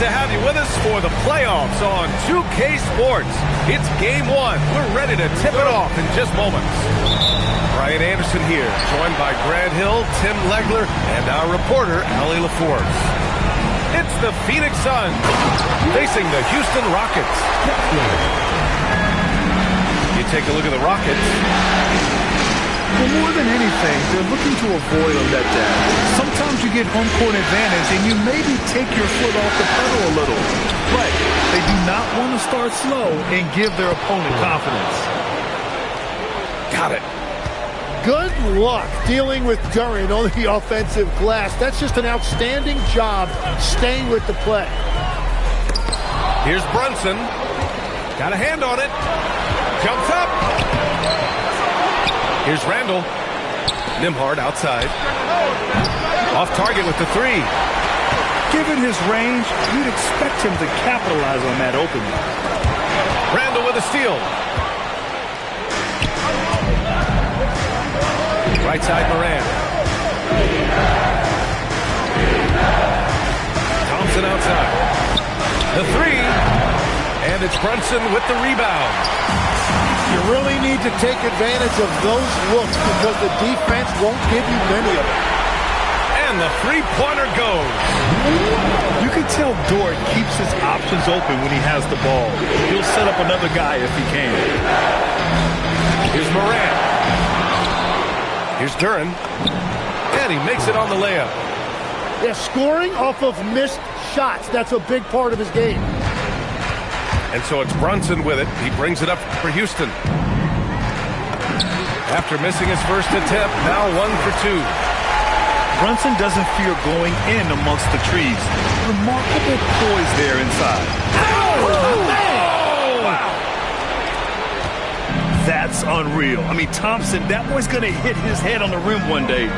to have you with us for the playoffs on 2K Sports. It's game one. We're ready to tip it off in just moments. Brian Anderson here, joined by Grant Hill, Tim Legler, and our reporter, Allie LaForce. It's the Phoenix Suns facing the Houston Rockets. You take a look at the Rockets. Well, more than anything, they're looking to avoid a letdown. Sometimes you get home court advantage and you maybe take your foot off the pedal a little. But they do not want to start slow and give their opponent confidence. Got it. Good luck dealing with Duren on the offensive glass. That's just an outstanding job staying with the play. Here's Brunson. Got a hand on it. Jumps up. Here's Randall. Nembhard outside. Off target with the three. Given his range, you'd expect him to capitalize on that opening. Randall with a steal. Right side, Moran. Thompson outside. The three. And it's Brunson with the rebound. You really need to take advantage of those looks because the defense won't give you many of them. And the three-pointer goes. You can tell Dort keeps his options open when he has the ball. He'll set up another guy if he can. Here's Moran. Here's Duren. And he makes it on the layup. Yeah, scoring off of missed shots. That's a big part of his game. And so it's Brunson with it. He brings it up for Houston. After missing his first attempt, now 1 for 2. Brunson doesn't fear going in amongst the trees. Remarkable poise there inside. Oh! Wow. That's unreal. I mean, Thompson, that boy's going to hit his head on the rim one day.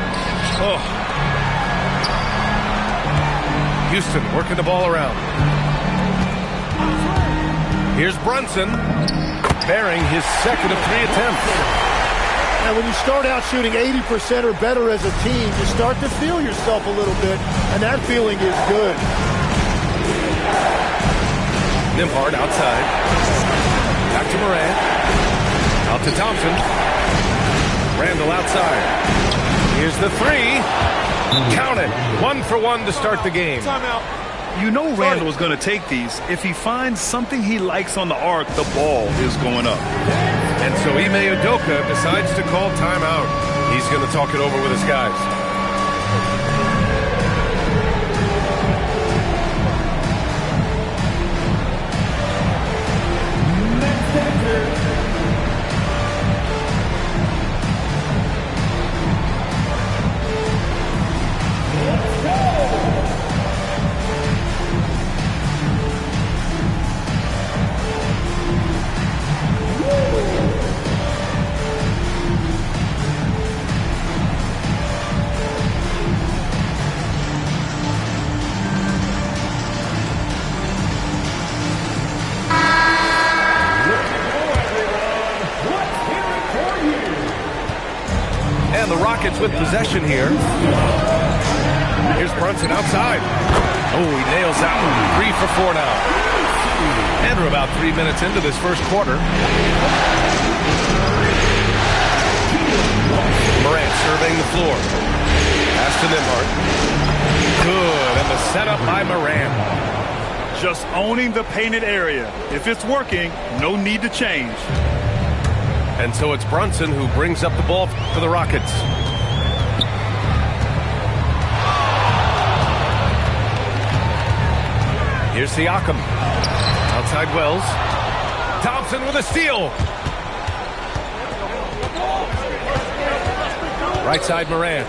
Oh. Houston working the ball around. Here's Brunson, bearing his second of 3 attempts. Now, when you start out shooting 80% or better as a team, you start to feel yourself a little bit, and that feeling is good. Nembhard outside. Back to Moran. Out to Thompson. Randall outside. Here's the three. Count it. 1 for 1 to start the game. Timeout. You know Randall is going to take these. If he finds something he likes on the arc, the ball is going up. And so Ime Udoka decides to call timeout. He's going to talk it over with his guys. And the Rockets with possession here. Here's Brunson outside. Oh, he nails that one. 3 for 4 now. And we're about 3 minutes into this first quarter. Morant surveying the floor. Pass to Nembhard. Good, and the setup by Morant. Just owning the painted area. If it's working, no need to change. And so it's Brunson who brings up the ball for the Rockets. Here's Siakam. Outside Wells. Thompson with a steal. Right side Moran.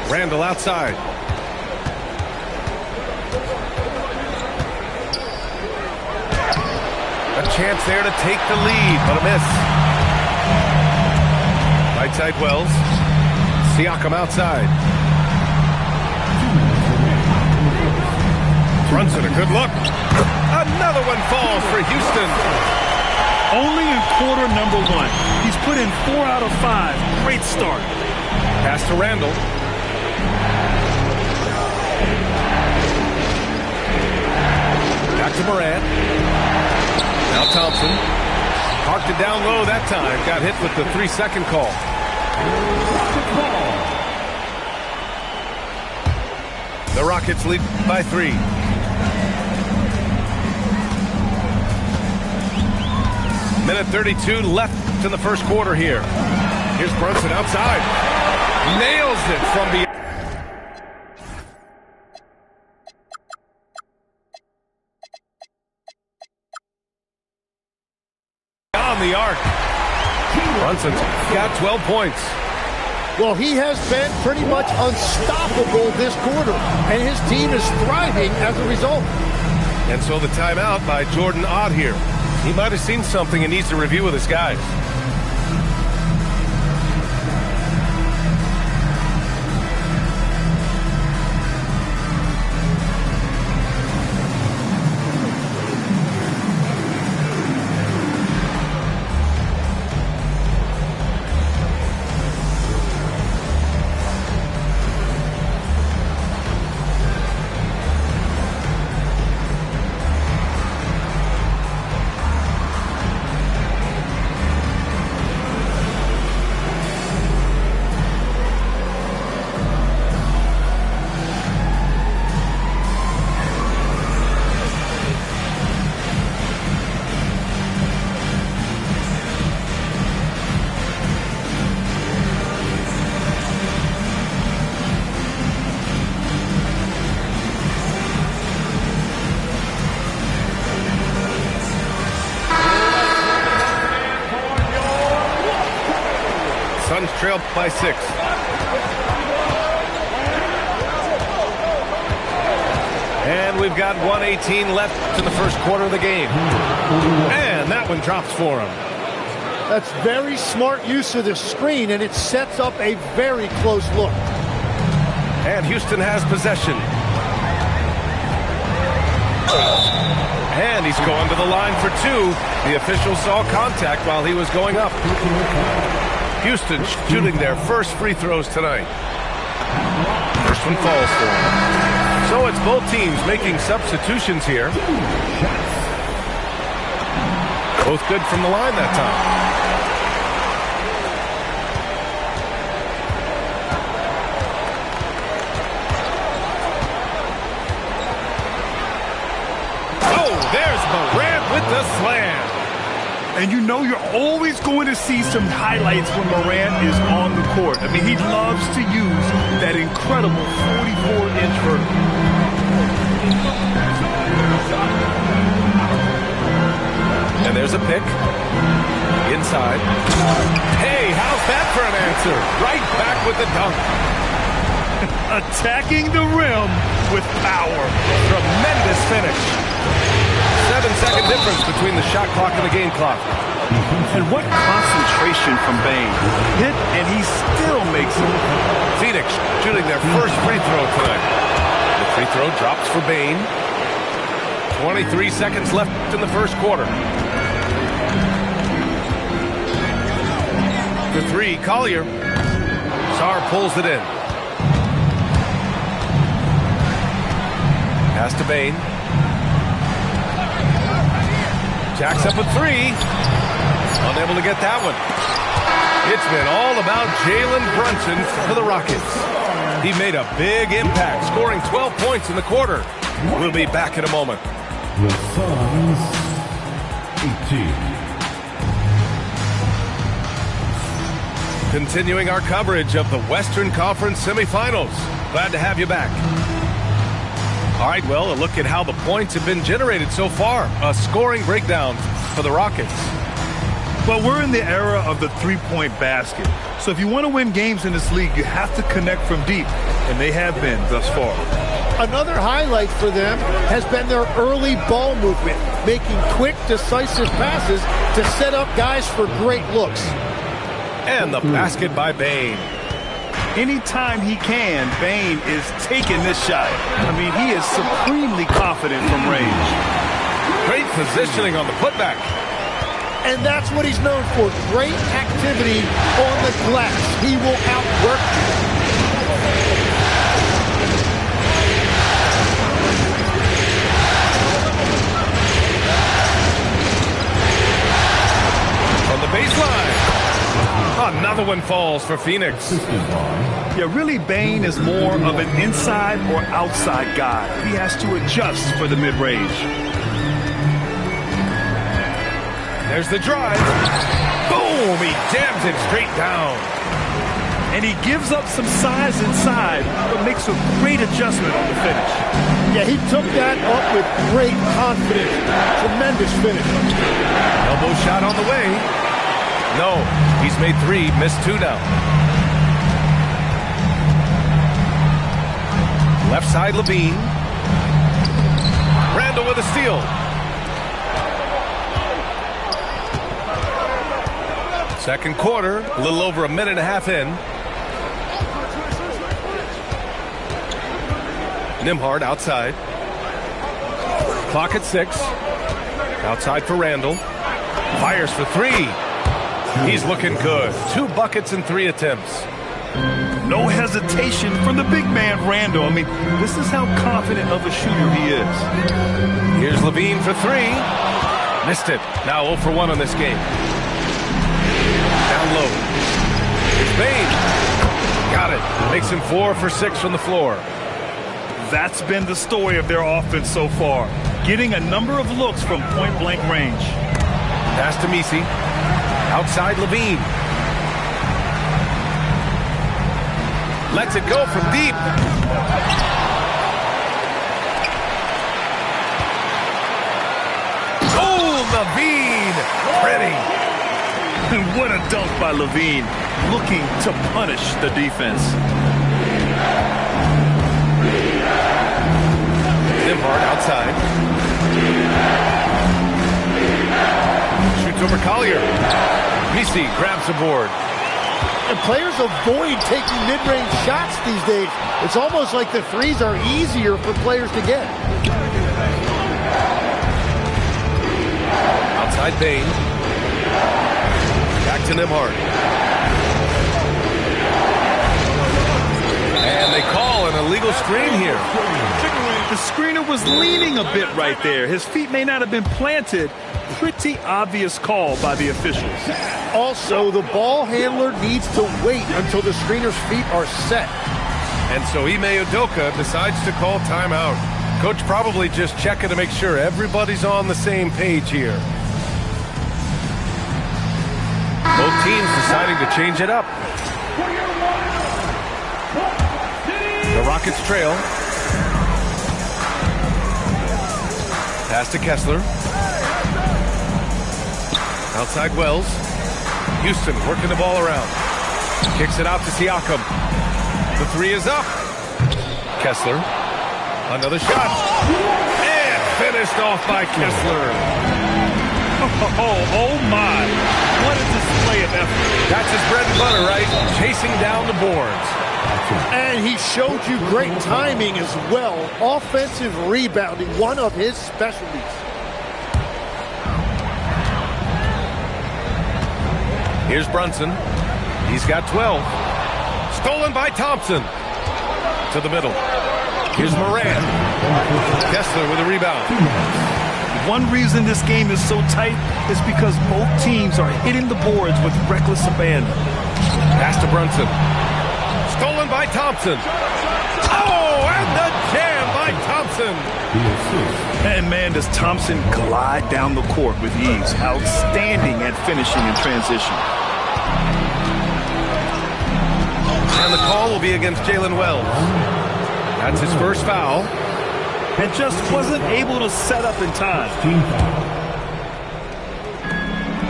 Randall outside. A chance there to take the lead, but a miss. Right side Wells. Siakam outside. Brunson, a good look. Another one falls for Houston. Only in quarter number 1. He's put in 4 out of 5. Great start. Pass to Randall. Back to Morant. Now Thompson. Parked it down low that time. Got hit with the 3-second call. The Rockets lead by 3. Minute 32 left in the first quarter here. Here's Brunson outside. Nails it from the... on the arc. Brunson's got 12 points. Well, he has been pretty much unstoppable this quarter, and his team is thriving as a result. And so the timeout by Jordan Ott here. He might have seen something and needs to review with his guys. Suns trail by 6. And we've got 1:18 left in the first quarter of the game. And that one drops for him. That's very smart use of the screen, and it sets up a very close look. And Houston has possession. And he's going to the line for 2. The official saw contact while he was going up. Houston shooting their first free throws tonight. First one falls for him. So it's both teams making substitutions here. Both good from the line that time. Oh, there's Morant with the slam. And you know you're always going to see some highlights when Morant is on the court. I mean, he loves to use that incredible 44-inch vertical. And there's a pick. Inside. Hey, how's that for an answer? Right back with the dunk. Attacking the rim with power. Tremendous finish. 7-second difference between the shot clock and the game clock. And what concentration from Bane. Hit, and he still makes it. Phoenix shooting their first free throw tonight. The free throw drops for Bane. 23 seconds left in the first quarter. For 3, Collier. Sarr pulls it in. Pass to Bane. Jacks up a 3. Unable to get that one. It's been all about Jalen Brunson for the Rockets. He made a big impact, scoring 12 points in the quarter. We'll be back in a moment. The Suns 18. Continuing our coverage of the Western Conference semifinals. Glad to have you back. All right, well, a look at how the points have been generated so far. A scoring breakdown for the Rockets. Well, we're in the era of the three-point basket. So if you want to win games in this league, you have to connect from deep, and they have been thus far. Another highlight for them has been their early ball movement, making quick, decisive passes to set up guys for great looks. And the basket by Bane. Anytime he can, Bane is taking this shot. I mean, he is supremely confident from range. Great positioning on the putback. And that's what he's known for, great activity on the glass. He will outwork you. Another one falls for Phoenix. Yeah, really, Bane is more of an inside or outside guy. He has to adjust for the mid-range. There's the drive. Boom! He jams it straight down. And he gives up some size inside, but makes a great adjustment on the finish. Yeah, he took that up with great confidence. Tremendous finish. Elbow shot on the way. No, he's made 3, missed 2 now. Left side, Levine. Randall with a steal. Second quarter, a little over a minute and a half in. Nembhard outside. Clock at 6. Outside for Randall. Fires for 3. He's looking good. 2 buckets in 3 attempts. No hesitation from the big man, Randall. I mean, this is how confident of a shooter he is. Here's Levine for 3. Missed it. Now 0 for 1 on this game. Down low. It's Bane. Got it. Makes him 4 for 6 from the floor. That's been the story of their offense so far. Getting a number of looks from point-blank range. Pass to Messi. Outside Levine. Lets it go from deep. Oh, Levine. Ready. What a dunk by Levine. Looking to punish the defense. Nembhard outside. Shoots over Collier. Messi grabs the board. And players avoid taking mid-range shots these days. It's almost like the threes are easier for players to get. Outside Bane. Back to Nembhard. And they call an illegal screen here. The screener was leaning a bit right there. His feet may not have been planted. Pretty obvious call by the officials. Also, the ball handler needs to wait until the screener's feet are set. And so Ime Udoka decides to call timeout. Coach probably just checking to make sure everybody's on the same page here. Both teams deciding to change it up. The Rockets trail. Pass to Kessler. Outside Wells. Houston working the ball around. Kicks it out to Siakam. The 3 is up. Kessler. Another shot. And finished off by Kessler. Oh my. What a display of effort. That's his bread and butter, right? Chasing down the boards. And he showed you great timing as well. Offensive rebounding, one of his specialties. Here's Brunson. He's got 12. Stolen by Thompson. To the middle. Here's Moran. Kessler with a rebound. One reason this game is so tight is because both teams are hitting the boards with reckless abandon. Pass to Brunson. Stolen by Thompson. Oh, and the jam by Thompson. And man, does Thompson glide down the court with ease. Outstanding at finishing in transition. And the call will be against Jalen Wells. That's his first foul. And just wasn't able to set up in time.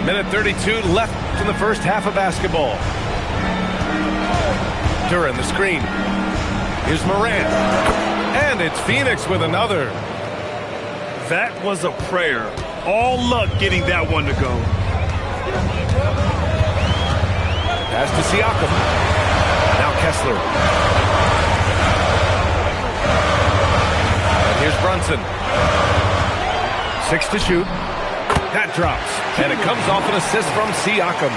Minute 32 left in the first half of basketball. Duran, the screen. Here's Moran. And it's Phoenix with another. That was a prayer. All luck getting that one to go. Pass to Siakam. Now Kessler. And here's Brunson. 6 to shoot. That drops. And it comes off an assist from Siakam.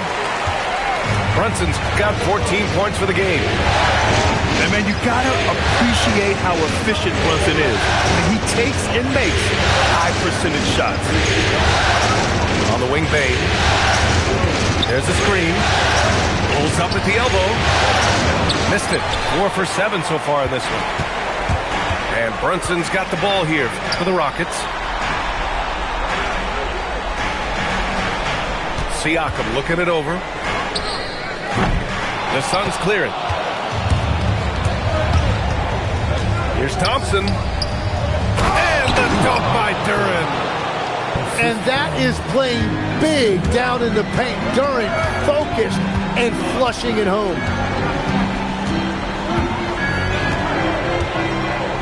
Brunson's got 14 points for the game. And man, you gotta appreciate how efficient Brunson is. He takes and makes high percentage shots. On the wing, Bane. There's the screen. Pulls up at the elbow. Missed it. 4 for 7 so far in this one. And Brunson's got the ball here for the Rockets. Siakam looking it over. The Suns clear it. Here's Thompson. And the dunk by Duren. And that is playing big down in the paint. Duren focused and flushing it home.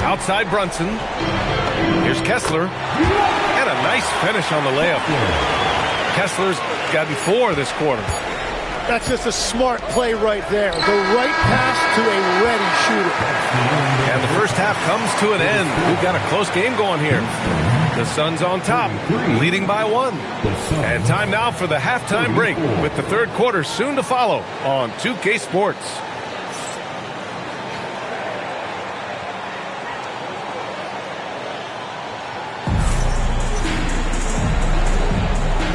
Outside Brunson. Here's Kessler. And a nice finish on the layup. Kessler's gotten 4 this quarter. That's just a smart play right there. The right pass to a ready shooter. And the first half comes to an end. We've got a close game going here. The Suns on top, leading by 1. And time now for the halftime break with the third quarter soon to follow on 2K Sports.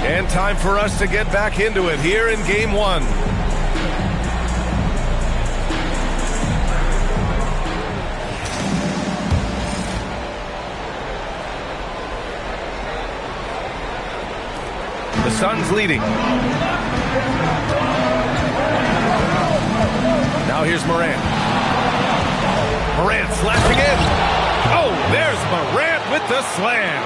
And time for us to get back into it here in Game 1. The Suns leading. Now here's Morant. Morant slashing in. Oh, there's Morant with the slam.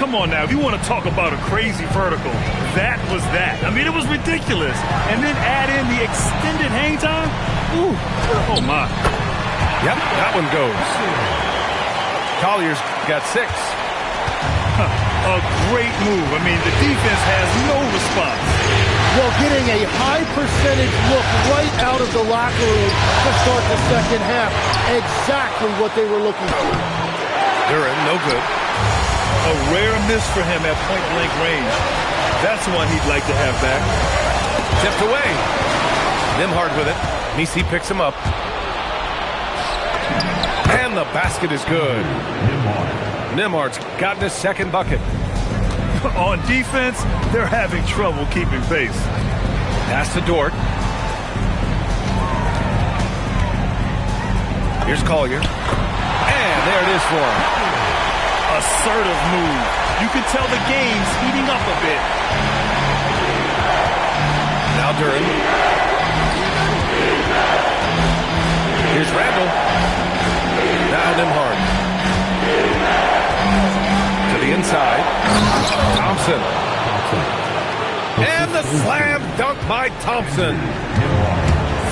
Come on now, if you want to talk about a crazy vertical, that was that. I mean, it was ridiculous. And then add in the extended hang time. Ooh, oh my. Yep, that one goes. Collier's got 6. A great move. I mean, the defense has no response. Well, getting a high percentage look right out of the locker room to start the second half. Exactly what they were looking for. Duren, no good. A rare miss for him at point-blank range. That's one he'd like to have back. Tipped away. Nembhard with it. Messi picks him up. And the basket is good. Nembhard's gotten his second bucket. On defense, they're having trouble keeping pace. Pass to Dort. Here's Collier. And there it is for him. Assertive move. You can tell the game's heating up a bit. Now Duren. Here's Randall. Now Nembhard. To the inside. Thompson. And the slam dunk by Thompson.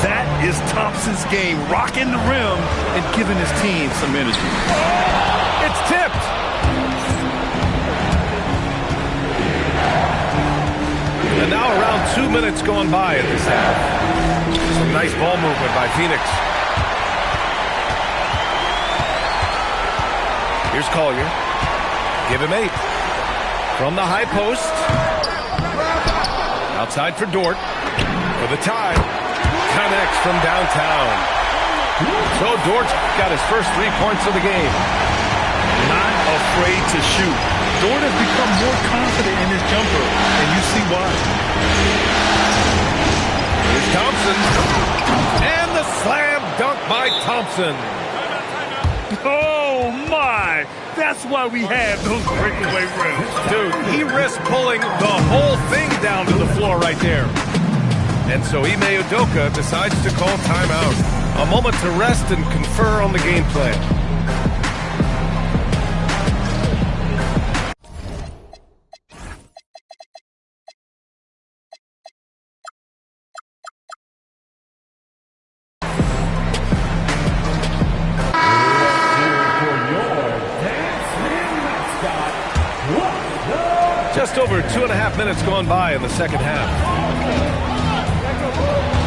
That is Thompson's game, rocking the rim and giving his team some energy. It's tipped. And now around 2 minutes gone by in this half. Some nice ball movement by Phoenix. Here's Collier. Give him 8. From the high post. Outside for Dort. For the tie. Connects from downtown. So Dort's got his first 3 points of the game. Not afraid to shoot. Dort has become more confident in his jumper, and you see why. Here's Thompson. And the slam dunk by Thompson. Oh, my. That's why we have those breakaway rims. Dude, he risked pulling the whole thing down to the floor right there. And so Ime Udoka decides to call timeout. A moment to rest and confer on the game plan. Just over 2.5 minutes gone by in the second half.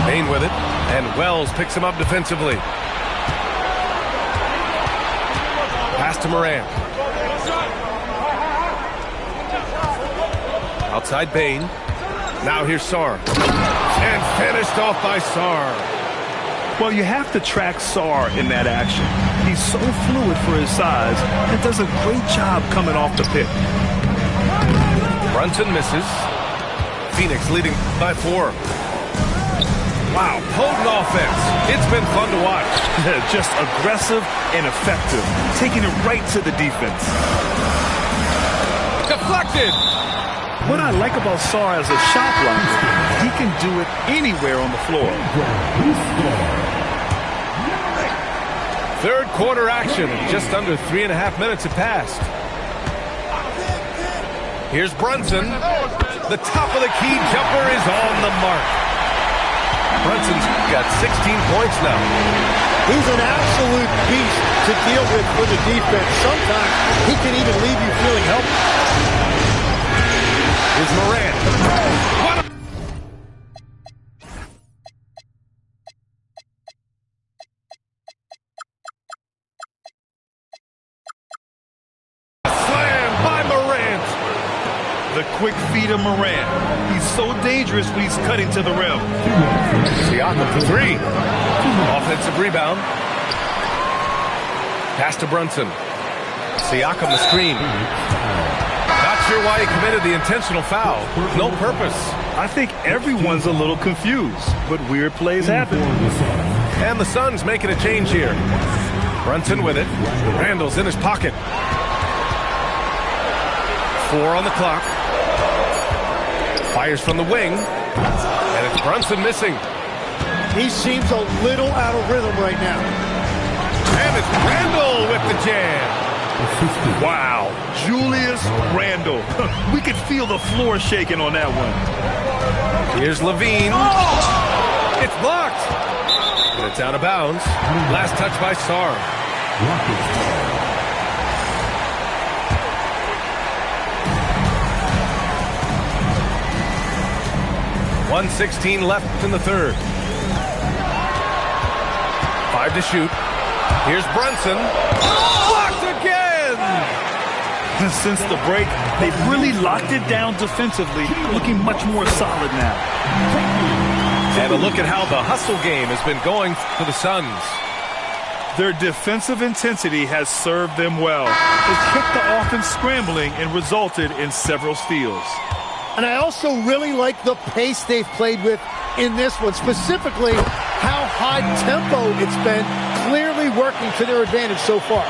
Bane with it, and Wells picks him up defensively. Pass to Morant. Outside Bane. Now here's Sarr. And finished off by Sarr. Well, you have to track Sarr in that action. He's so fluid for his size and does a great job coming off the pick. Brunson misses. Phoenix leading by 4. Wow, potent offense. It's been fun to watch. Just aggressive and effective, taking it right to the defense. Deflected. What I like about Sarr as a shot blocker, he can do it anywhere on the floor. Third quarter action. Just under 3.5 minutes have passed. Here's Brunson. The top of the key jumper is on the mark. Brunson's got 16 points now. He's an absolute beast to deal with for the defense. Sometimes he can even leave you feeling helpless. Here's Morant. What a slam by Morant. The quick feed of Morant. He's so dangerous when he's cutting to the rim. Siakam for three. Offensive rebound. Pass to Brunson. Siakam the screen. Not sure why he committed the intentional foul. No purpose. I think everyone's a little confused, but weird plays happen. And the Suns making a change here. Brunson with it. Randall's in his pocket. 4 on the clock. Fires from the wing. And it's Brunson missing. He seems a little out of rhythm right now. And it's Randall with the jam. Wow, Julius Randle. We could feel the floor shaking on that one. Here's Levine. It's blocked. And it's out of bounds. Last touch by Sarr. 1:16 left in the third. 5 to shoot. Here's Brunson. Blocked again! Since the break, they've really locked it down defensively, looking much more solid now. And a look at how the hustle game has been going for the Suns. Their defensive intensity has served them well. It kept the offense scrambling and resulted in several steals. And I also really like the pace they've played with in this one, specifically how high tempo it's been, clearly working to their advantage so far.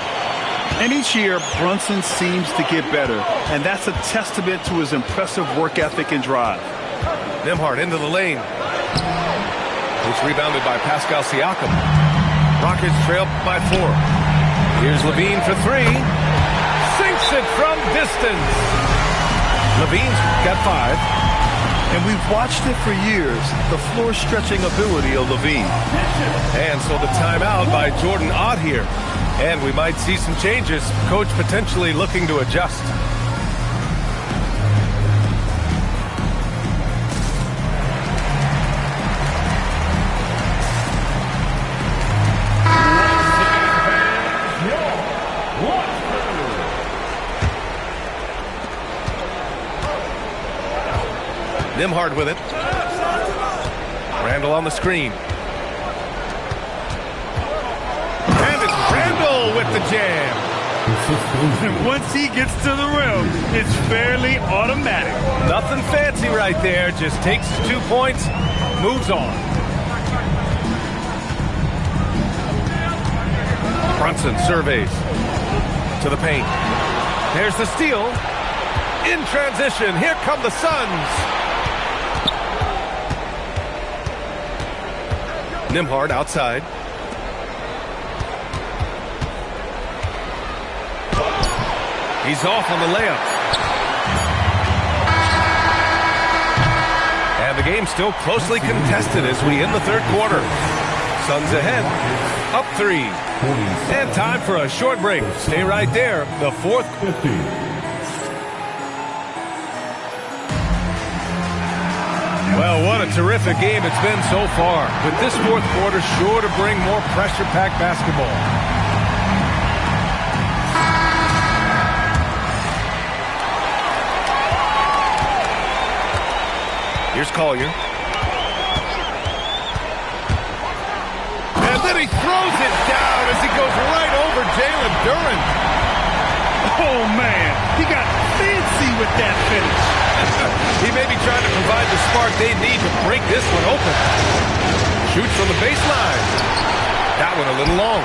And each year, Brunson seems to get better, and that's a testament to his impressive work ethic and drive. Nembhard into the lane. It's rebounded by Pascal Siakam. Rockets trail by 4. Here's Levine for 3. Sinks it from distance. Levine's got 5. And we've watched it for years, the floor-stretching ability of Levine. And so the timeout by Jordan Ott here. And we might see some changes. Coach potentially looking to adjust. Nembhard with it. Randall on the screen. And it's Randall with the jam. And once he gets to the rim, it's fairly automatic. Nothing fancy right there. Just takes his 2 points, moves on. Brunson surveys to the paint. There's the steal. In transition, here come the Suns. Nembhard outside. He's off on the layup. And the game's still closely contested as we end the third quarter. Suns ahead, up 3. And time for a short break. Stay right there. The fourth. Well, what a terrific game it's been so far. With this fourth quarter sure to bring more pressure-packed basketball. Here's Collier. And then he throws it down as he goes right over Jalen Duren. Oh, man, he got fancy with that finish. He may be trying to provide the spark they need to break this one open. Shoots from the baseline. That one a little long.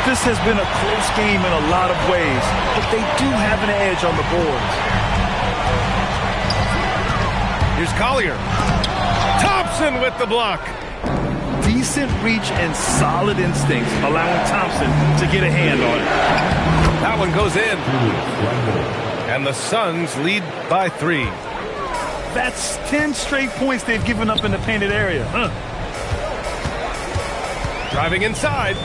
This has been a close game in a lot of ways, but they do have an edge on the boards. Here's Collier. Thompson with the block. Decent reach and solid instincts, allowing Thompson to get a hand on it. That one goes in. And the Suns lead by 3. That's 10 straight points they've given up in the painted area. Driving inside.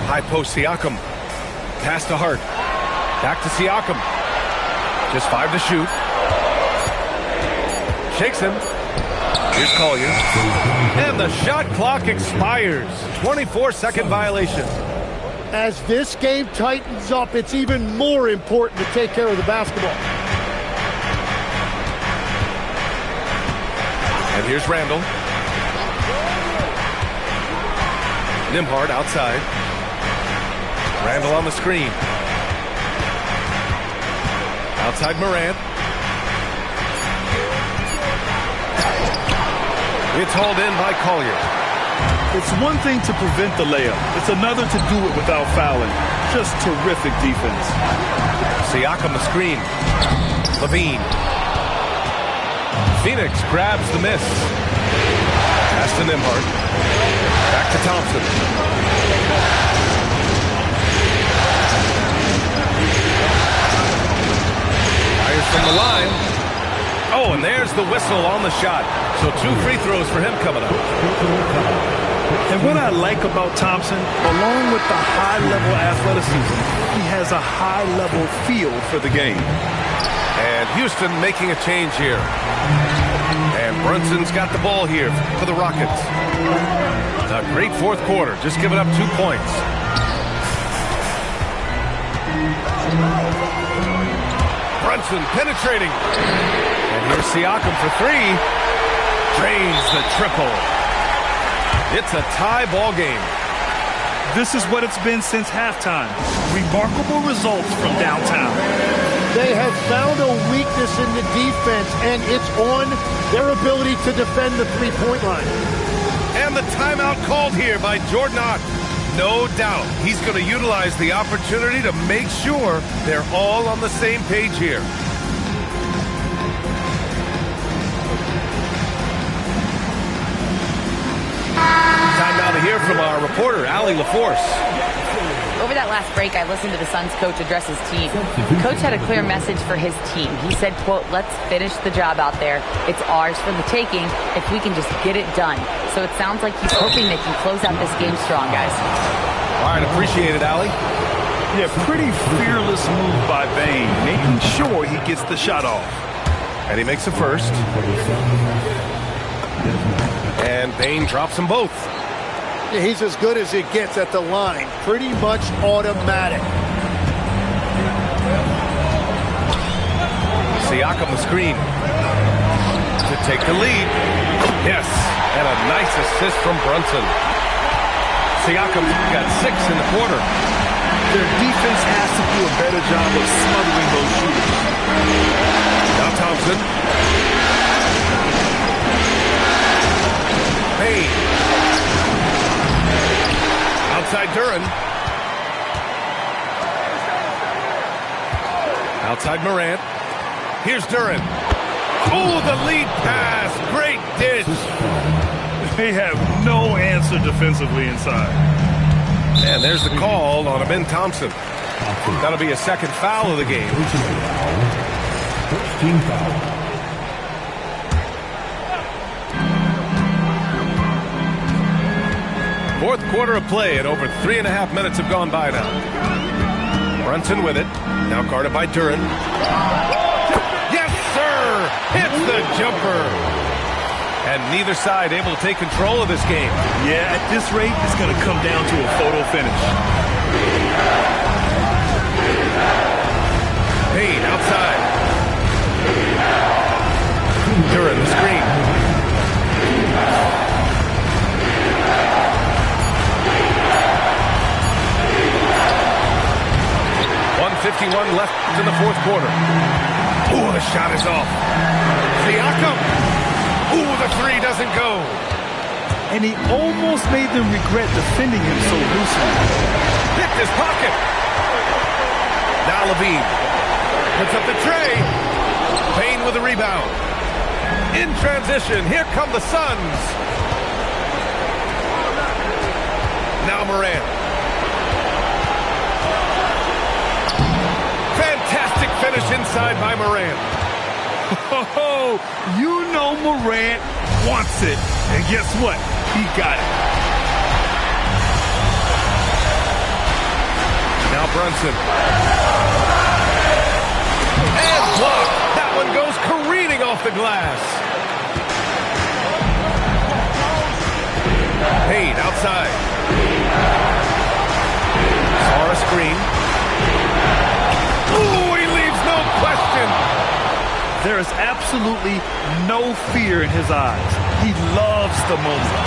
High post Siakam. Pass to Hart. Back to Siakam. Just 5 to shoot. Shakes him. Here's Collier. And the shot clock expires. 24-second violation. As this game tightens up, it's even more important to take care of the basketball. And here's Randall. Nembhard outside. Randall on the screen. Outside Morant. It's hauled in by Collier. It's one thing to prevent the layup. It's another to do it without fouling. Just terrific defense. Siakam the screen. Levine. Phoenix grabs the miss. Pass to Nembhard. Back to Thompson. Fires from the line. Oh, and there's the whistle on the shot. So 2 free throws for him coming up. And what I like about Thompson, along with the high-level athleticism, he has a high-level feel for the game. And Houston making a change here. And Brunson's got the ball here for the Rockets. A great fourth quarter, just giving up 2 points. Brunson penetrating. And here's Siakam for 3. Drains the triple. It's a tie ball game. This is what it's been since halftime. Remarkable results from downtown. They have found a weakness in the defense, and it's on their ability to defend the three-point line. And the timeout called here by Jordan Ott. No doubt he's going to utilize the opportunity to make sure they're all on the same page here. Time now to hear from our reporter, Allie LaForce. Over that last break, I listened to the Suns coach address his team. The coach had a clear message for his team. He said, quote, "Let's finish the job out there. It's ours for the taking if we can just get it done." So it sounds like he's hoping they can close out this game strong, guys. All right, appreciate it, Allie. Yeah, pretty fearless move by Bane, making sure he gets the shot off. And he makes the first. And Bane drops them both. Yeah, he's as good as it gets at the line. Pretty much automatic. Siakam the screen to take the lead. Yes, and a nice assist from Brunson. Siakam got 6 in the quarter. Their defense has to do a better job of smothering those shooters. Now Thompson. Payne. Outside Duren. Outside Morant. Here's Duren. Oh, the lead pass. Great dish. They have no answer defensively inside. And there's the call on Amen Thompson. That'll be a second foul of the game. First team foul. Fourth quarter of play, and over 3.5 minutes have gone by now. Brunson with it. Now guarded by Duren. Yes, sir! Hits the jumper. And neither side able to take control of this game. Yeah, at this rate, it's going to come down to a photo finish. Payne outside. Duren the screen. 1:51 left in the fourth quarter. Ooh, the shot is off. Siakam. Ooh, the three doesn't go. And he almost made them regret defending him so loosely. Picked his pocket. Now Levine puts up the tray. Payne with the rebound. In transition, here come the Suns. Now Morant. Fantastic finish inside by Morant. Oh, you know Morant wants it. And guess what? He got it. Now Brunson. And blocked. That one goes careening off the glass. Payne outside. Saw a screen. Ooh, he leaves no question. There is absolutely no fear in his eyes. He loves the moment.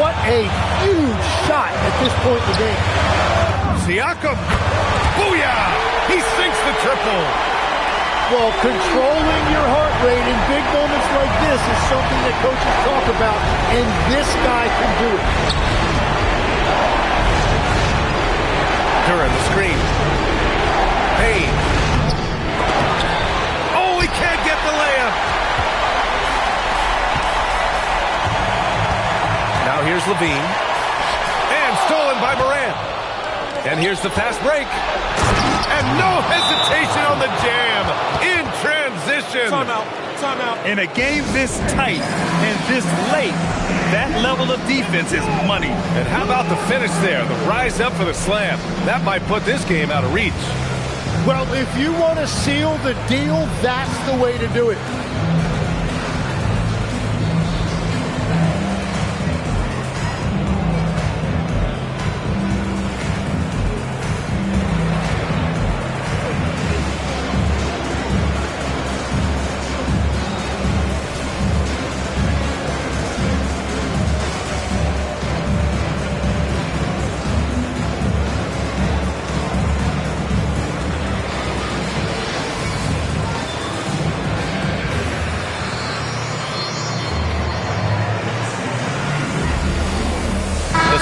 What a huge shot at this point in the game. Siakam. Booyah! He sinks the triple. Well, controlling your heart rate in big moments like this is something that coaches talk about, and this guy can do it. Duran the screen. Payne. Oh, he can't get the layup. Now here's Levine. And stolen by Morant. And here's the fast break. And no hesitation on the jam. In transition. Timeout. In a game this tight and this late, that level of defense is money. And how about the finish there? The rise up for the slam. That might put this game out of reach. Well, if you want to seal the deal, that's the way to do it.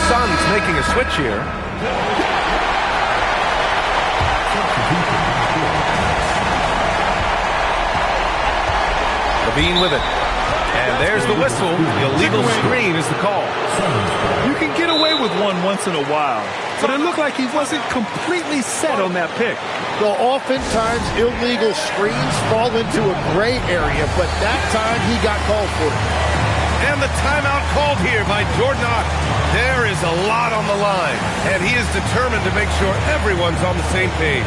Suns making a switch here. Levine with it. And there's the whistle. The illegal screen is the call. You can get away with one once in a while, but it looked like he wasn't completely set on that pick. Well, oftentimes illegal screens fall into a gray area, but that time he got called for it. And the timeout called here by Jordan Ott. There is a lot on the line, and he is determined to make sure everyone's on the same page.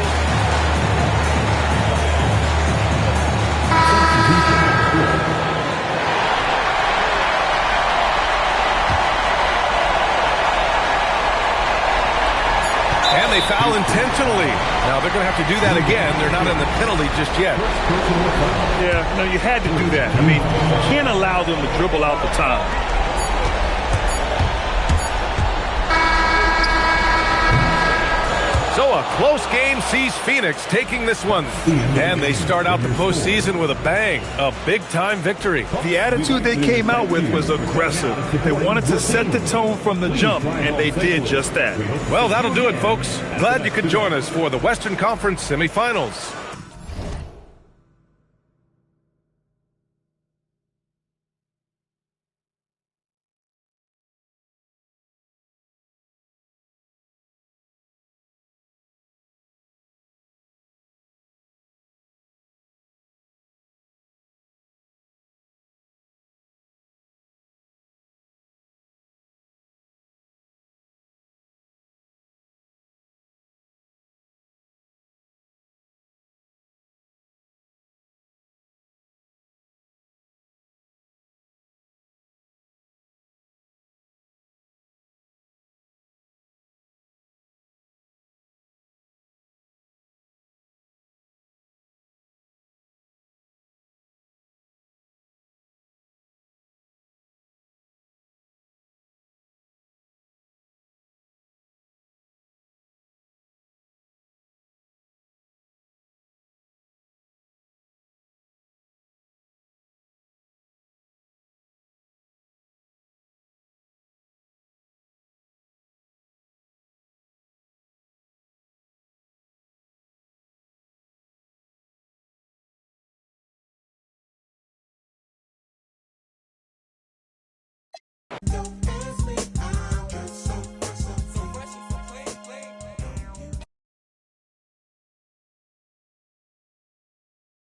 And they foul intentionally. Now they're going to have to do that again. They're not in the penalty just yet. Yeah, no, you had to do that. I mean, you can't allow them to dribble out the time. So a close game sees Phoenix taking this one. And they start out the postseason with a bang. A big-time victory. The attitude they came out with was aggressive. They wanted to set the tone from the jump, and they did just that. Well, that'll do it, folks. Glad you could join us for the Western Conference semifinals.